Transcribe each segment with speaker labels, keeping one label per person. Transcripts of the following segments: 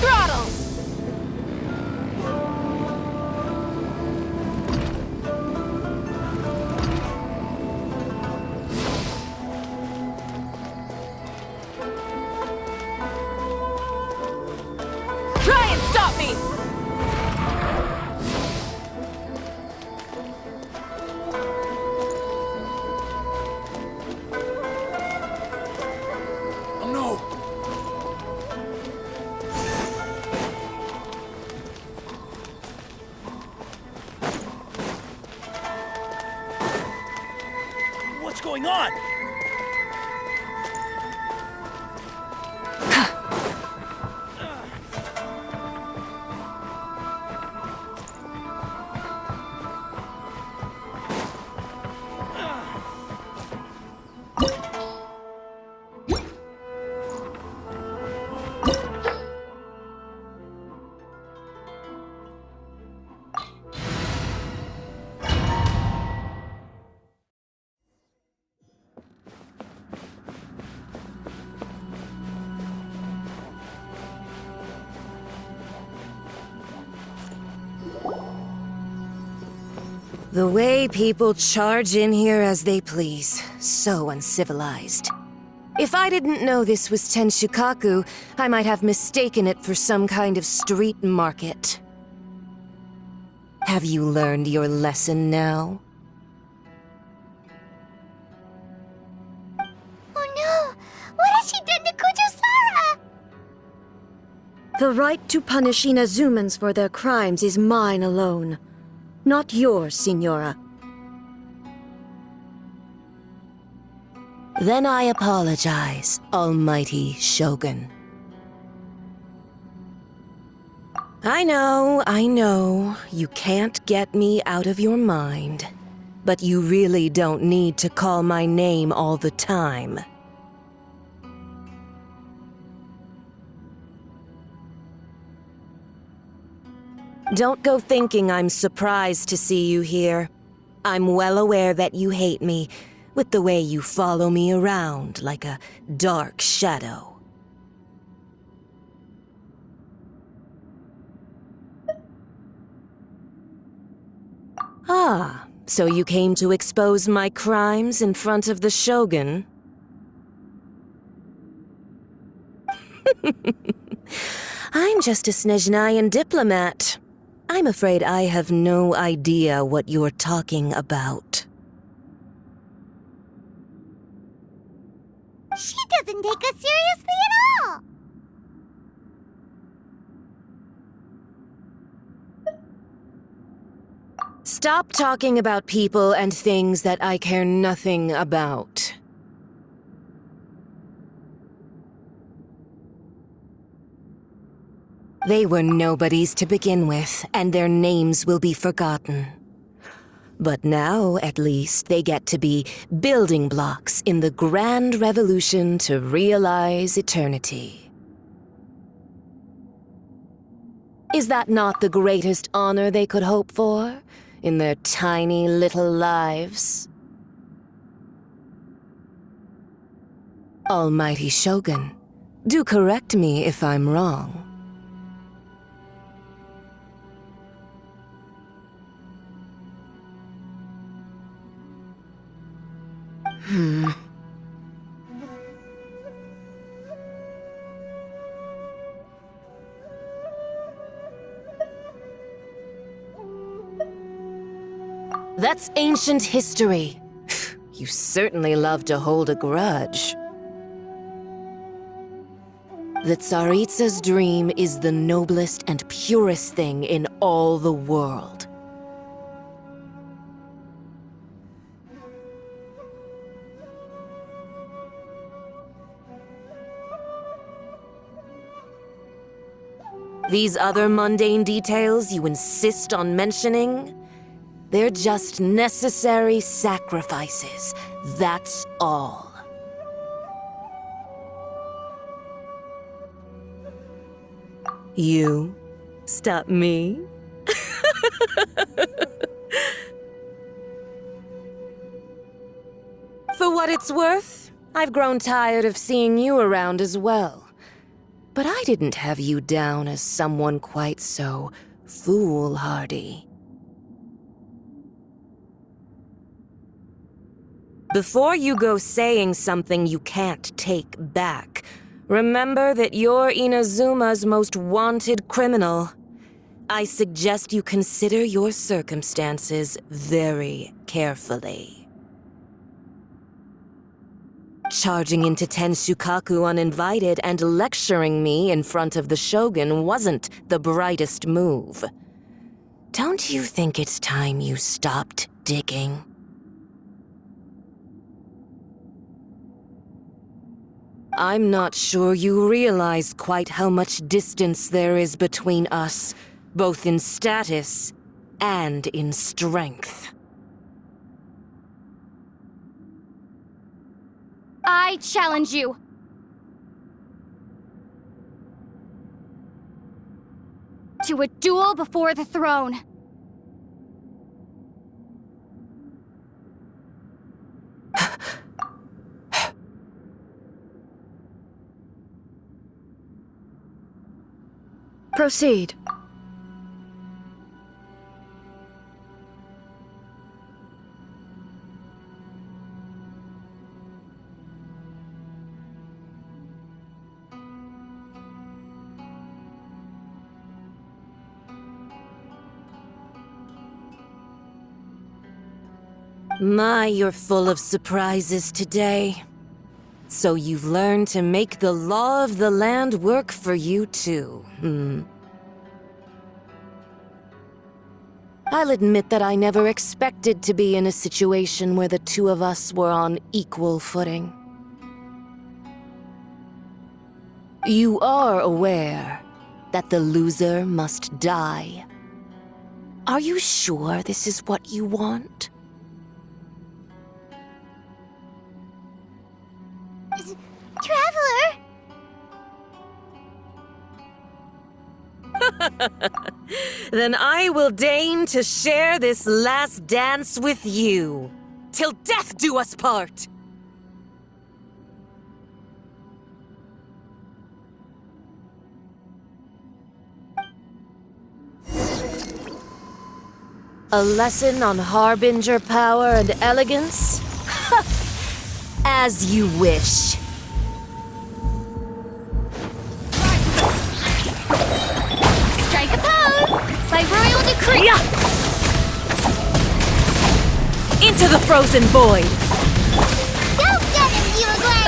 Speaker 1: throttles! Try and stop me!
Speaker 2: Oh no! What's going on?
Speaker 3: The way people charge in here as they please. So uncivilized. If I didn't know this was Tenshukaku, I might have mistaken it for some kind of street market. Have you learned your lesson now?
Speaker 4: Oh no! What has she done to Kujusara?
Speaker 5: The right to punish Inazumans for their crimes is mine alone. Not yours, Signora.
Speaker 3: Then I apologize, Almighty Shogun. I know, you can't get me out of your mind. But you really don't need to call my name all the time. Don't go thinking I'm surprised to see you here. I'm well aware that you hate me, with the way you follow me around like a dark shadow. Ah, so you came to expose my crimes in front of the Shogun? I'm just a Snezhnayan diplomat. I'm afraid I have no idea what you're talking about.
Speaker 4: She doesn't take us seriously at all!
Speaker 3: Stop talking about people and things that I care nothing about. They were nobodies to begin with, and their names will be forgotten. But now, at least, they get to be building blocks in the grand revolution to realize eternity. Is that not the greatest honor they could hope for, in their tiny little lives? Almighty Shogun, do correct me if I'm wrong. That's ancient history. You certainly love to hold a grudge. The Tsaritsa's dream is the noblest and purest thing in all the world. These other mundane details you insist on mentioning, they're just necessary sacrifices, that's all. You stop me? For what it's worth, I've grown tired of seeing you around as well. But I didn't have you down as someone quite so foolhardy. Before you go saying something you can't take back, remember that you're Inazuma's most wanted criminal. I suggest you consider your circumstances very carefully. Charging into Tenshukaku uninvited and lecturing me in front of the Shogun wasn't the brightest move. Don't you think it's time you stopped digging? I'm not sure you realize quite how much distance there is between us, both in status and in strength.
Speaker 4: I challenge you. To a duel before the throne.
Speaker 5: Proceed.
Speaker 3: My, you're full of surprises today. So you've learned to make the law of the land work for you too, I'll admit that I never expected to be in a situation where the two of us were on equal footing. You are aware that the loser must die. Are you sure this is what you want?
Speaker 4: Traveler!
Speaker 3: Then I will deign to share this last dance with you. Till death do us part! A lesson on Harbinger power and elegance? As you wish.
Speaker 4: Strike a pose! By royal decree!
Speaker 3: Into the frozen void!
Speaker 4: Go get him, Uruguay!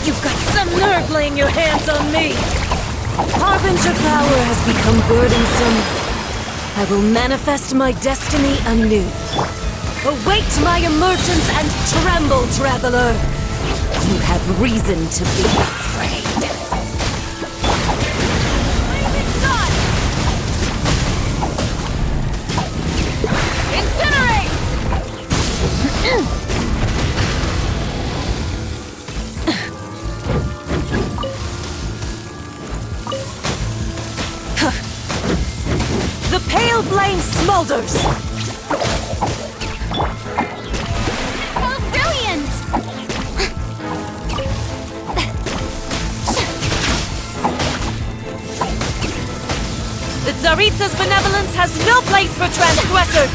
Speaker 3: You've got some nerve laying your hands on me! Harbinger power has become burdensome. I will manifest my destiny anew. Await my emergence and tremble, traveler! You have reason to be afraid.
Speaker 1: Incinerate!
Speaker 3: The pale flame smolders!
Speaker 4: How brilliant!
Speaker 3: The Tsaritsa's benevolence has no place for transgressors!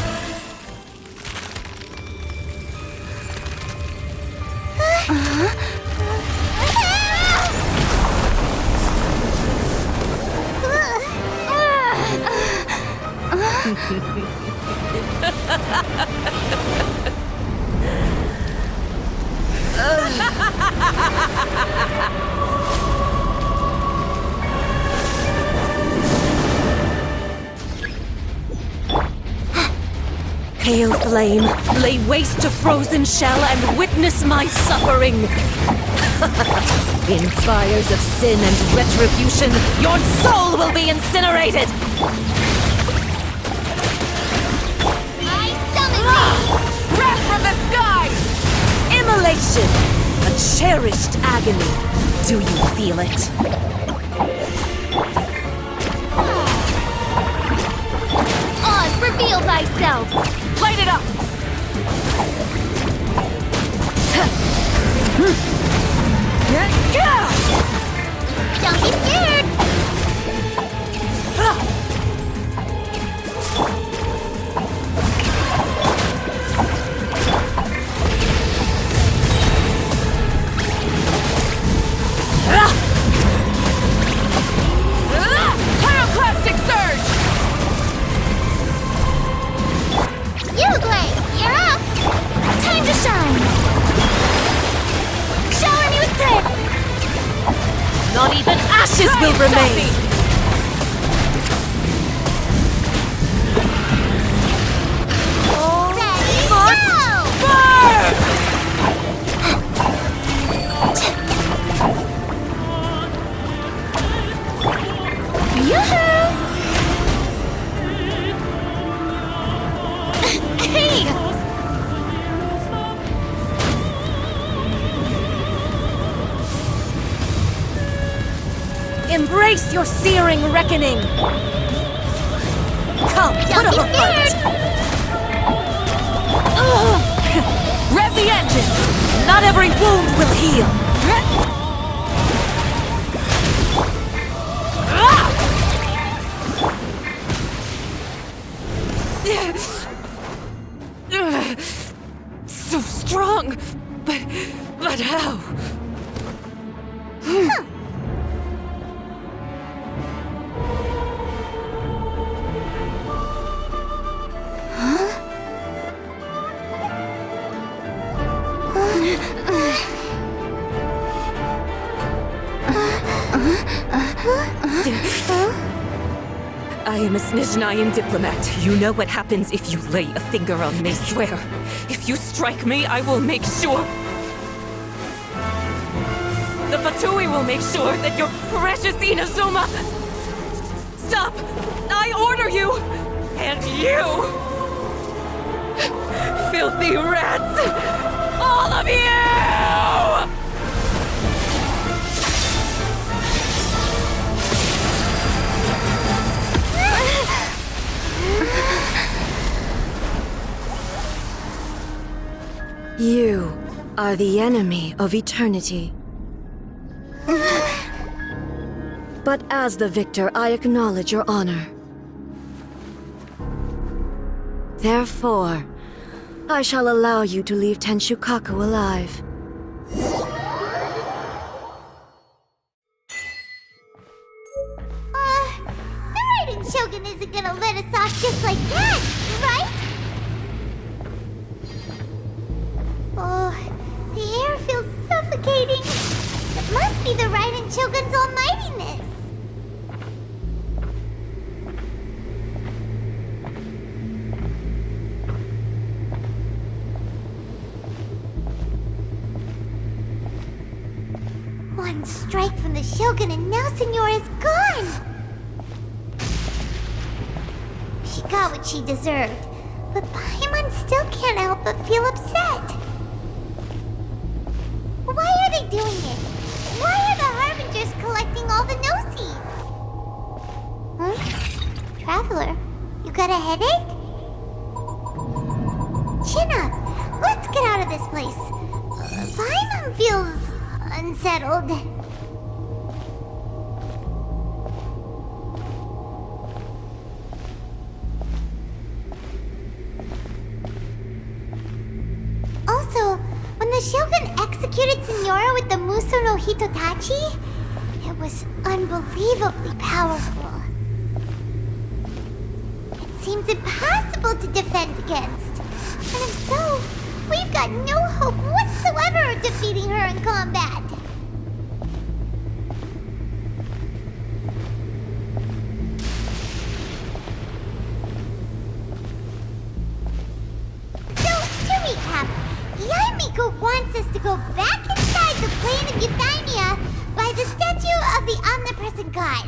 Speaker 3: Pale flame, lay waste to frozen shell and witness my suffering! In fires of sin and retribution, your soul will be incinerated!
Speaker 4: I summon thee!
Speaker 1: Wrath from the sky!
Speaker 3: Immolation! A cherished agony. Do you feel it?
Speaker 4: Oz, reveal thyself!
Speaker 1: Light it up!
Speaker 4: Don't be scared!
Speaker 3: Not even ashes will remain!
Speaker 4: Ready, go! Yoo-hoo! Hey!
Speaker 3: Embrace your searing reckoning! Come, put up a fight! Rev the engines! Not every wound will heal! So strong! But how? I am a Snezhnayan diplomat. You know what happens if you lay a finger on me, swear. If you strike me, I will make sure... The Fatui will make sure that your precious Inazuma... Stop! I order you! And you! Filthy rats! All of you!
Speaker 5: You are the enemy of eternity. But as the victor, I acknowledge your honor. Therefore, I shall allow you to leave Tenshukaku alive.
Speaker 4: The Raiden Shogun isn't gonna let us off just like that, right? Oh, the air feels suffocating. It must be the Raiden Shogun's almightiness. One strike from the Shogun and now Senora is gone! She got what she deserved, but Paimon still can't help but feel upset. Why are they doing it? Why are the Harbingers collecting all the no-seeds? Huh? Traveler, you got a headache? Chin up! Let's get out of this place. Paimon feels... unsettled. Also, when the Shogun executed Senora with the Muso no Hitotachi, it was unbelievably powerful. It seems impossible to defend against. And if so, we've got no hope whatsoever of defeating her in combat. So, to recap, Yaimiko wants us to go back inside the plane of Euthymia by the statue of the omnipresent god.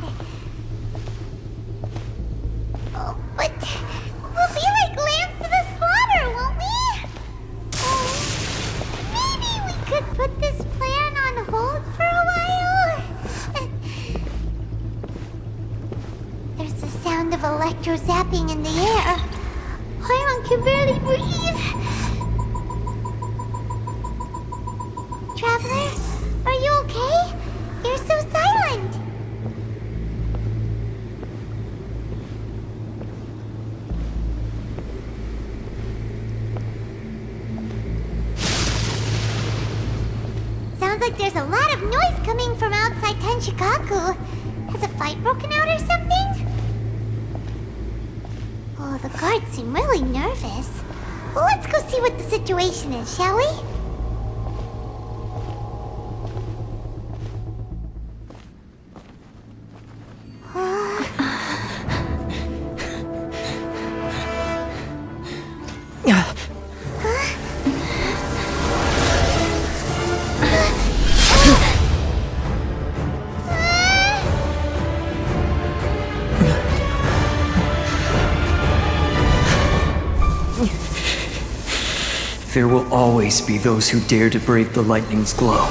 Speaker 4: Oh, but we'll be like lambs to the slaughter, won't we? Maybe we could put this plan on hold for a while? There's the sound of electro zapping in the air. Paimon can barely breathe. Traveler, are you okay? You're so silent. Sounds like there's a lot of noise coming from outside Tenshukaku. Has a fight broken out or something? Oh, the guards seem really nervous. Well, let's go see what the situation is, shall we?
Speaker 6: There will always be those who dare to brave the lightning's glow.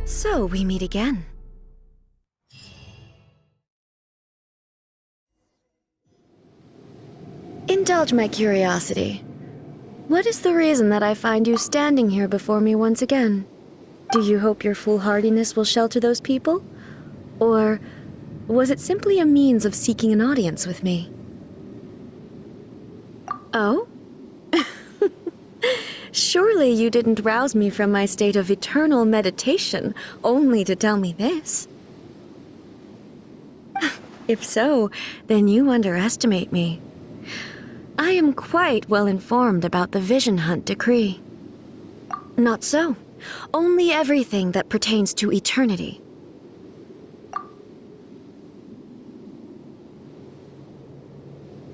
Speaker 5: So we meet again. Indulge my curiosity. What is the reason that I find you standing here before me once again? Do you hope your foolhardiness will shelter those people? Or was it simply a means of seeking an audience with me? Oh? Surely you didn't rouse me from my state of eternal meditation only to tell me this. If so, then you underestimate me. I am quite well informed about the Vision Hunt decree. Not so. Only everything that pertains to eternity.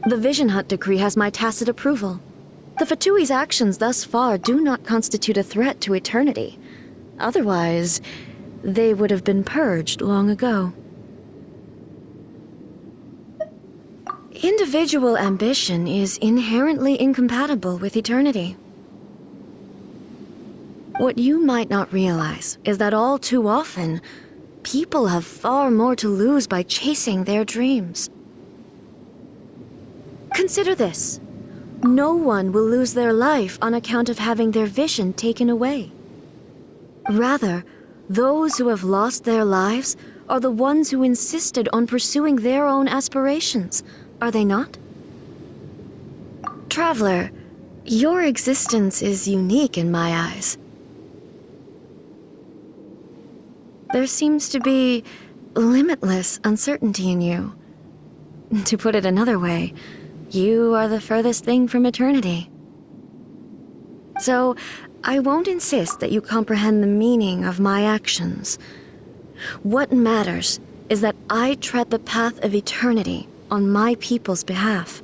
Speaker 5: The Vision Hunt decree has my tacit approval. The Fatui's actions thus far do not constitute a threat to eternity. Otherwise, they would have been purged long ago. Individual ambition is inherently incompatible with eternity. What you might not realize is that all too often, people have far more to lose by chasing their dreams. Consider this. No one will lose their life on account of having their vision taken away. Rather, those who have lost their lives are the ones who insisted on pursuing their own aspirations, are they not? Traveler, your existence is unique in my eyes. There seems to be limitless uncertainty in you. To put it another way, you are the furthest thing from eternity. So, I won't insist that you comprehend the meaning of my actions. What matters is that I tread the path of eternity on my people's behalf.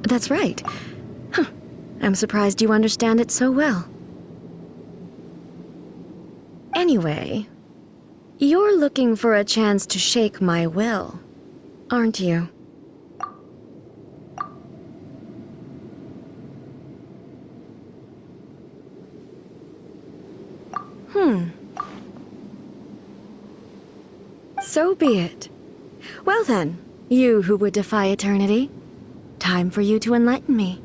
Speaker 5: That's right. Huh. I'm surprised you understand it so well. Anyway, you're looking for a chance to shake my will, aren't you? So be it. Well then, you who would defy eternity, time for you to enlighten me.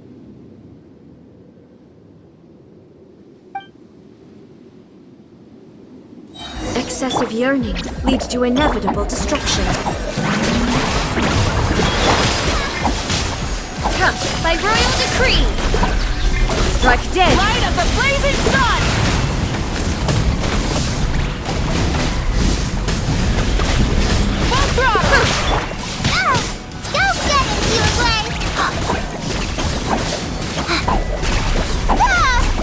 Speaker 5: Excessive yearning leads to inevitable destruction.
Speaker 1: Cut by royal decree!
Speaker 5: Strike dead!
Speaker 1: Light of the blazing sun! Full throttle!
Speaker 4: Go get it, you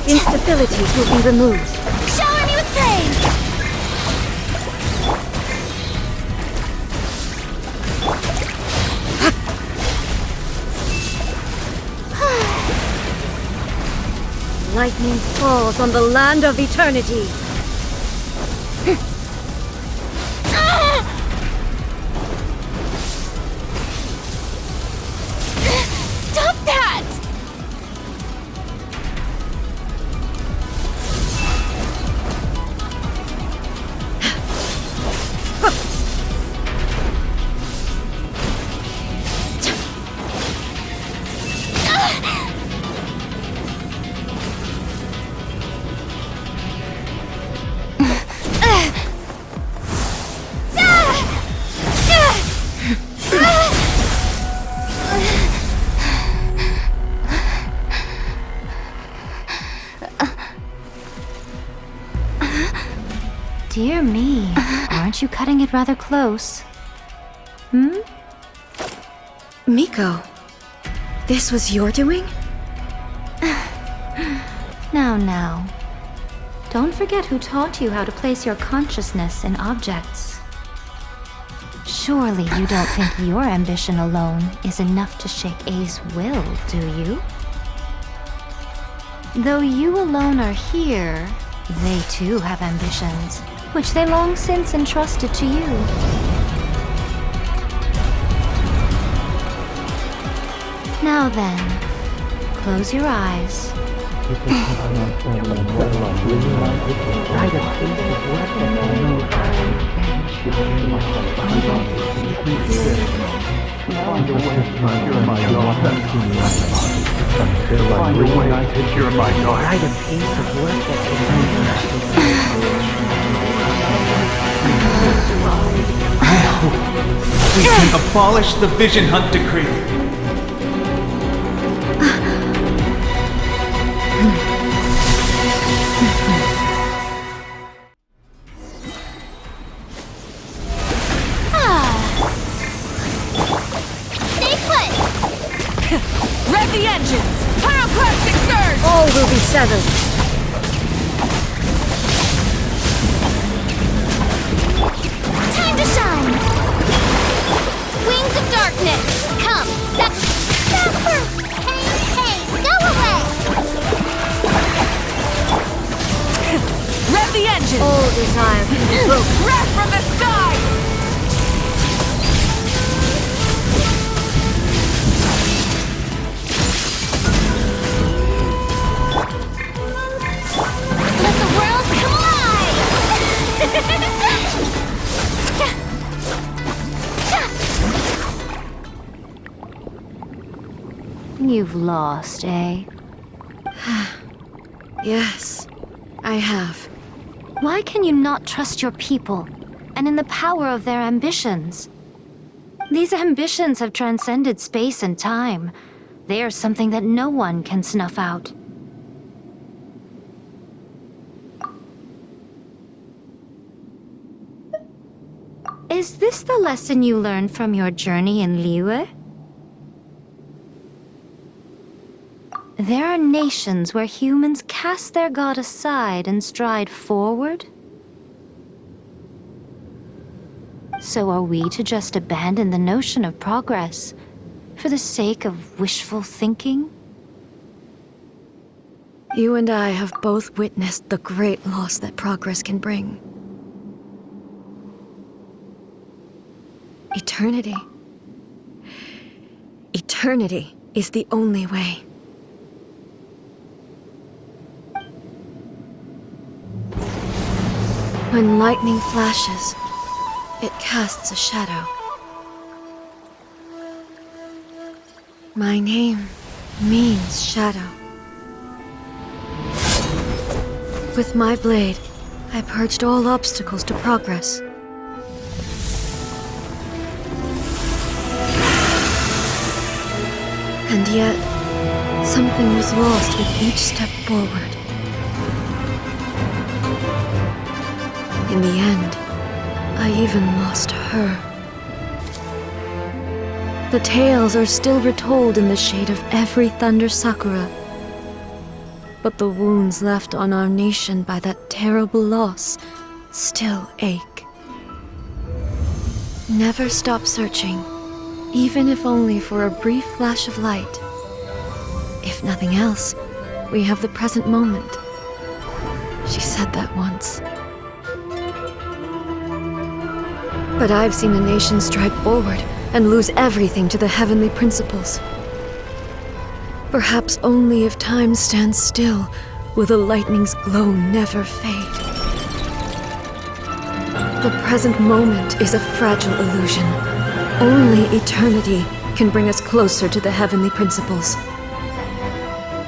Speaker 5: Instabilities will be removed.
Speaker 4: Shower me with praise!
Speaker 5: Lightning falls on the land of eternity.
Speaker 7: Dear me, aren't you cutting it rather close?
Speaker 5: Miko, this was your doing?
Speaker 7: Now. Don't forget who taught you how to place your consciousness in objects. Surely you don't think your ambition alone is enough to shake A's will, do you? Though you alone are here, they too have ambitions, which they long since entrusted to you. Now then, close your eyes.
Speaker 6: We can abolish the Vision Hunt Decree.
Speaker 1: Stay put! Rev the engines! Pyroclastic surge!
Speaker 3: All will be severed.
Speaker 1: Time to shine! Wings of darkness! Come!
Speaker 4: Hey, go away!
Speaker 1: Rev the engines!
Speaker 3: All desire can be broken.
Speaker 1: Breath from the sky! Let the world collide!
Speaker 7: You've lost, eh?
Speaker 5: Yes, I have.
Speaker 7: Why can you not trust your people, and in the power of their ambitions? These ambitions have transcended space and time. They are something that no one can snuff out. Is this the lesson you learned from your journey in Liyue? There are nations where humans cast their god aside and stride forward. So are we to just abandon the notion of progress for the sake of wishful thinking?
Speaker 5: You and I have both witnessed the great loss that progress can bring. Eternity. Eternity is the only way. When lightning flashes, it casts a shadow. My name means shadow. With my blade, I purged all obstacles to progress. And yet, something was lost with each step forward. In the end, I even lost her. The tales are still retold in the shade of every Thunder Sakura. But the wounds left on our nation by that terrible loss still ache. Never stop searching, even if only for a brief flash of light. If nothing else, we have the present moment. She said that once. But I've seen a nation stride forward and lose everything to the heavenly principles. Perhaps only if time stands still will the lightning's glow never fade. The present moment is a fragile illusion. Only eternity can bring us closer to the heavenly principles.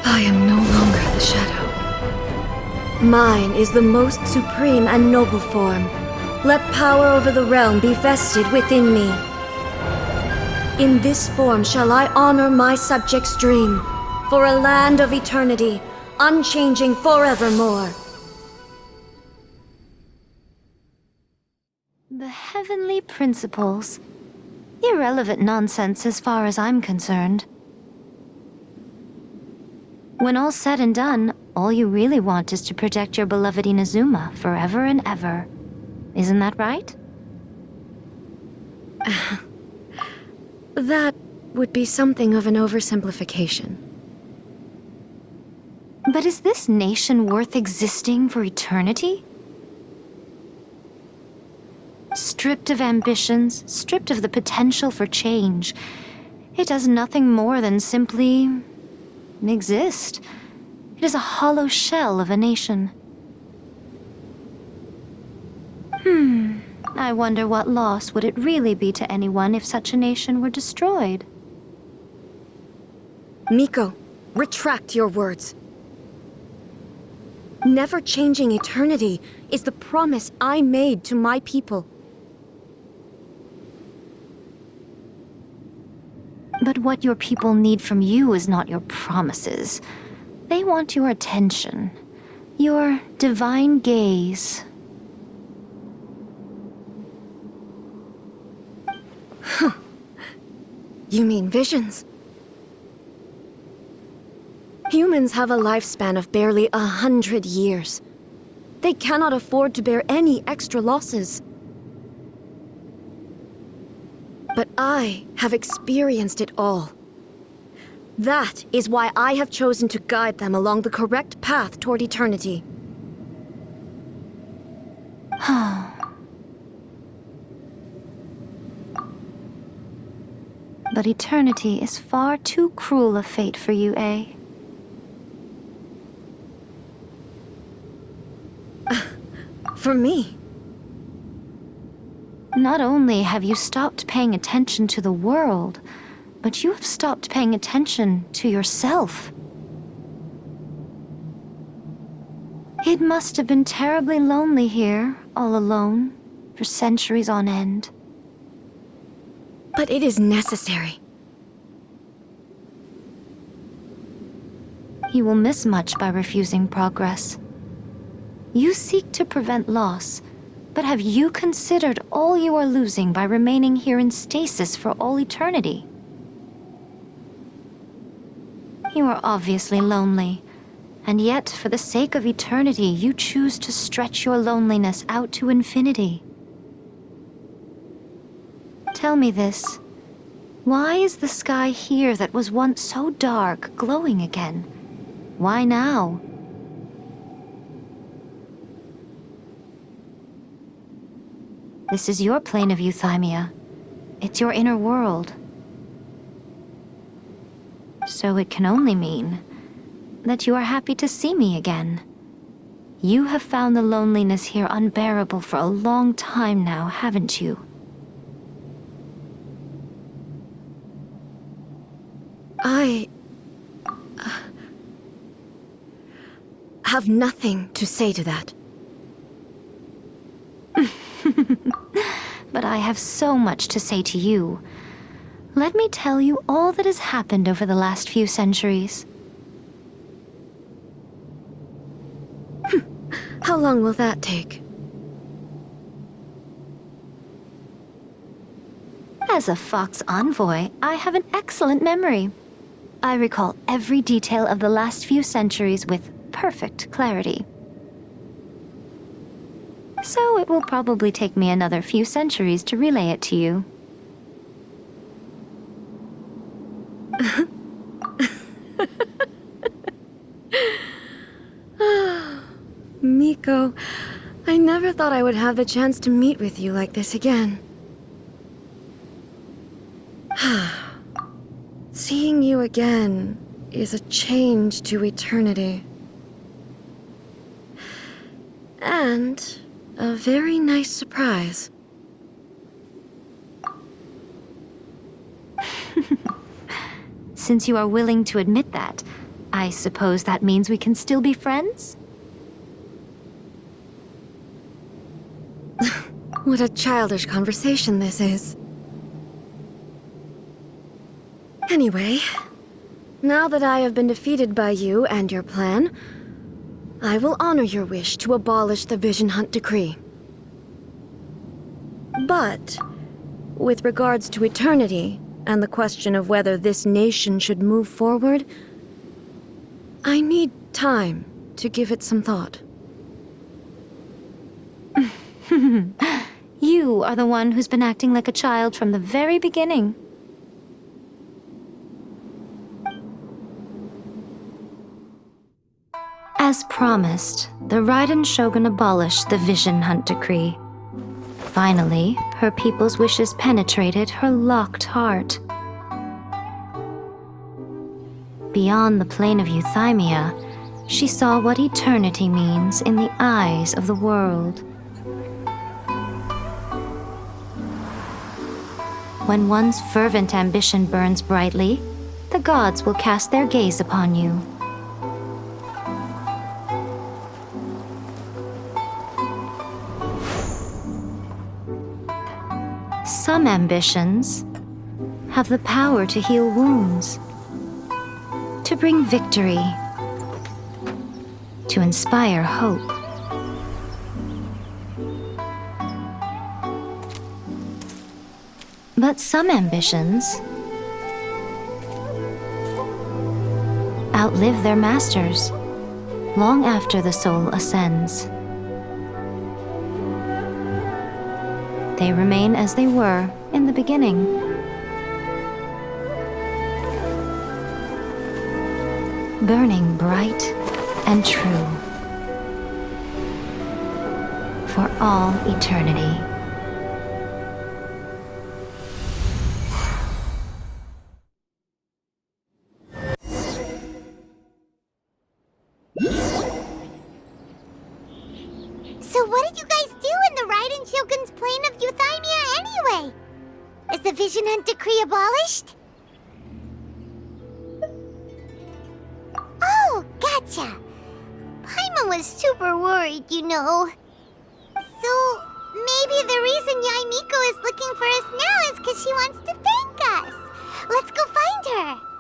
Speaker 5: I am no longer the shadow. Mine is the most supreme and noble form. Let power over the realm be vested within me. In this form shall I honor my subjects' dream, for a land of eternity, unchanging forevermore.
Speaker 7: The heavenly principles. Irrelevant nonsense as far as I'm concerned. When all's said and done, all you really want is to protect your beloved Inazuma forever and ever. Isn't that right?
Speaker 5: That would be something of an oversimplification.
Speaker 7: But is this nation worth existing for eternity? Stripped of ambitions, stripped of the potential for change, it does nothing more than simply exist. It is a hollow shell of a nation. I wonder what loss would it really be to anyone if such a nation were destroyed?
Speaker 5: Miko, retract your words. Never changing eternity is the promise I made to my people.
Speaker 7: But what your people need from you is not your promises. They want your attention, your divine gaze.
Speaker 5: You mean visions? Humans have a lifespan of barely 100 years. They cannot afford to bear any extra losses. But I have experienced it all. That is why I have chosen to guide them along the correct path toward eternity.
Speaker 7: But eternity is far too cruel a fate for you, eh?
Speaker 5: For me.
Speaker 7: Not only have you stopped paying attention to the world, but you have stopped paying attention to yourself. It must have been terribly lonely here, all alone, for centuries on end.
Speaker 5: But it is necessary.
Speaker 7: You will miss much by refusing progress. You seek to prevent loss, but have you considered all you are losing by remaining here in stasis for all eternity? You are obviously lonely, and yet for the sake of eternity, you choose to stretch your loneliness out to infinity. Tell me this. Why is the sky here that was once so dark glowing again? Why now? This is your plane of euthymia. It's your inner world. So it can only mean that you are happy to see me again. You have found the loneliness here unbearable for a long time now, haven't you?
Speaker 5: I have nothing to say to that.
Speaker 7: But I have so much to say to you. Let me tell you all that has happened over the last few centuries.
Speaker 5: How long will that take?
Speaker 7: As a Fox envoy, I have an excellent memory. I recall every detail of the last few centuries with perfect clarity. So it will probably take me another few centuries to relay it to you.
Speaker 5: Miko, I never thought I would have the chance to meet with you like this again. Seeing you again is a change to eternity. And a very nice surprise.
Speaker 7: Since you are willing to admit that, I suppose that means we can still be friends?
Speaker 5: What a childish conversation this is. Anyway, now that I have been defeated by you and your plan, I will honor your wish to abolish the Vision Hunt Decree. But, with regards to eternity, and the question of whether this nation should move forward, I need time to give it some thought.
Speaker 7: You are the one who's been acting like a child from the very beginning. As promised, the Raiden Shogun abolished the Vision Hunt Decree. Finally, her people's wishes penetrated her locked heart. Beyond the plane of Euthymia, she saw what eternity means in the eyes of the world. When one's fervent ambition burns brightly, the gods will cast their gaze upon you. Some ambitions have the power to heal wounds, to bring victory, to inspire hope. But some ambitions outlive their masters long after the soul ascends. They remain as they were in the beginning. Burning bright and true for all eternity.
Speaker 4: So what did you guys do in the Raiden Shogun's plane of Euthymia anyway? Is the Vision Hunt Decree abolished? Oh, gotcha. Paimon was super worried, you know. So, maybe the reason Yaimiko is looking for us now is because she wants to thank us. Let's go find her.